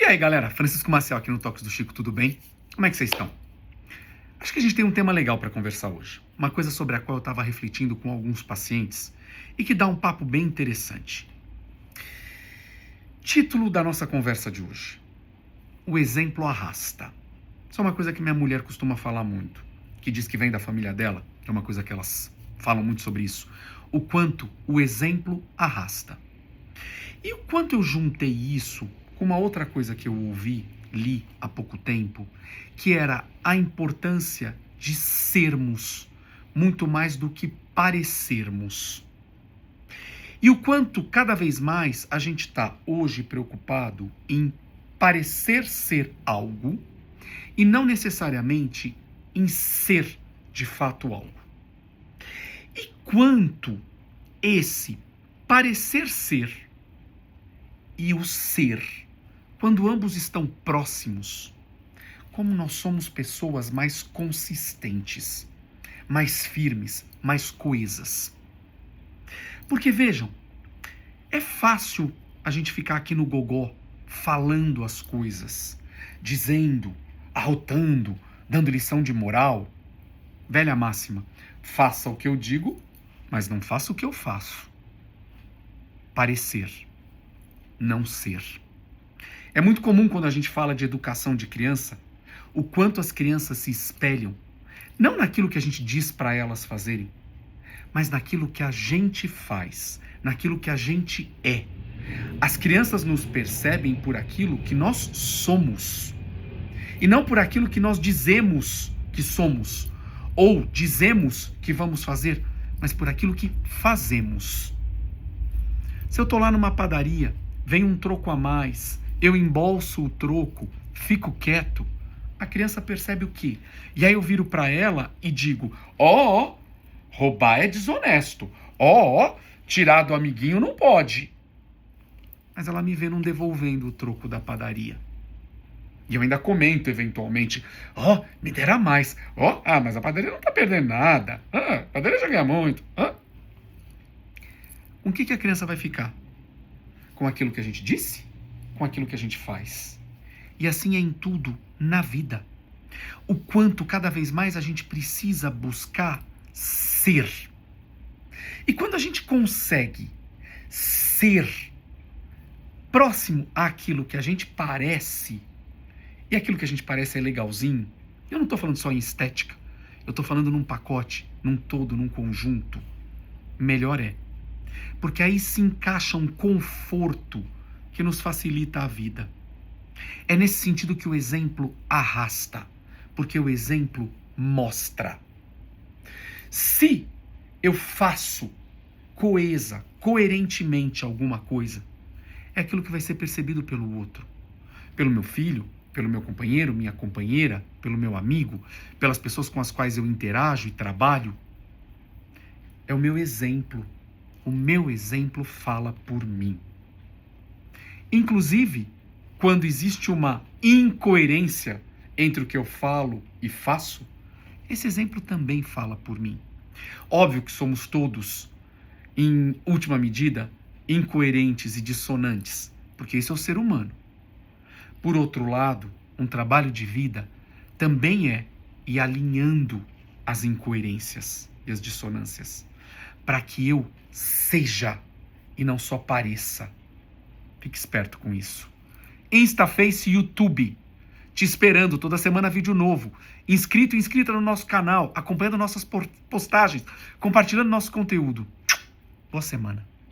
E aí, galera? Francisco Maciel aqui no Toques do Chico, tudo bem? Como é que vocês estão? Acho que a gente tem um tema legal para conversar hoje. Uma coisa sobre a qual eu estava refletindo com alguns pacientes e que dá um papo bem interessante. Título da nossa conversa de hoje: o exemplo arrasta. Isso é uma coisa que minha mulher costuma falar muito, que diz que vem da família dela, que é uma coisa que elas falam muito sobre isso. O quanto o exemplo arrasta. E o quanto eu juntei isso com uma outra coisa que eu li há pouco tempo, que era a importância de sermos muito mais do que parecermos. E o quanto cada vez mais a gente está hoje preocupado em parecer ser algo e não necessariamente em ser de fato algo. E quanto esse parecer ser e o ser, quando ambos estão próximos, como nós somos pessoas mais consistentes, mais firmes, mais coesas. Porque vejam, é fácil a gente ficar aqui no gogó, falando as coisas, dizendo, arrotando, dando lição de moral. Velha máxima: faça o que eu digo, mas não faça o que eu faço. Parecer, não ser. É muito comum quando a gente fala de educação de criança, o quanto as crianças se espelham, não naquilo que a gente diz para elas fazerem, mas naquilo que a gente faz, naquilo que a gente é. As crianças nos percebem por aquilo que nós somos, e não por aquilo que nós dizemos que somos, ou dizemos que vamos fazer, mas por aquilo que fazemos. Se eu estou lá numa padaria, vem um troco a mais, eu embolso o troco, fico quieto, a criança percebe o quê? E aí eu viro para ela e digo: ó, roubar é desonesto, ó, tirar do amiguinho não pode. Mas ela me vê não devolvendo o troco da padaria. E eu ainda comento eventualmente: ó, me dera mais, ó, mas a padaria não tá perdendo nada, a padaria já ganha muito. Com o que a criança vai ficar? Com aquilo que a gente disse? Com aquilo que a gente faz? E assim é em tudo na vida. O quanto cada vez mais a gente precisa buscar ser. E quando a gente consegue ser próximo àquilo que a gente parece, e aquilo que a gente parece é legalzinho, eu não estou falando só em estética, eu estou falando num pacote, num todo, num conjunto, melhor é. Porque aí se encaixa um conforto que nos facilita a vida. É nesse sentido que o exemplo arrasta, porque o exemplo mostra. Se eu faço coerentemente alguma coisa, é aquilo que vai ser percebido pelo outro, pelo meu filho, pelo meu companheiro, minha companheira, pelo meu amigo, pelas pessoas com as quais eu interajo e trabalho. É o meu exemplo. O meu exemplo fala por mim. Inclusive, quando existe uma incoerência entre o que eu falo e faço, esse exemplo também fala por mim. Óbvio que somos todos, em última medida, incoerentes e dissonantes, porque esse é o ser humano. Por outro lado, um trabalho de vida também é ir alinhando as incoerências e as dissonâncias, para que eu seja e não só pareça. Fique esperto com isso. Insta, Face, YouTube, te esperando, toda semana vídeo novo. Inscrito e inscrita no nosso canal, acompanhando nossas postagens, compartilhando nosso conteúdo. Boa semana.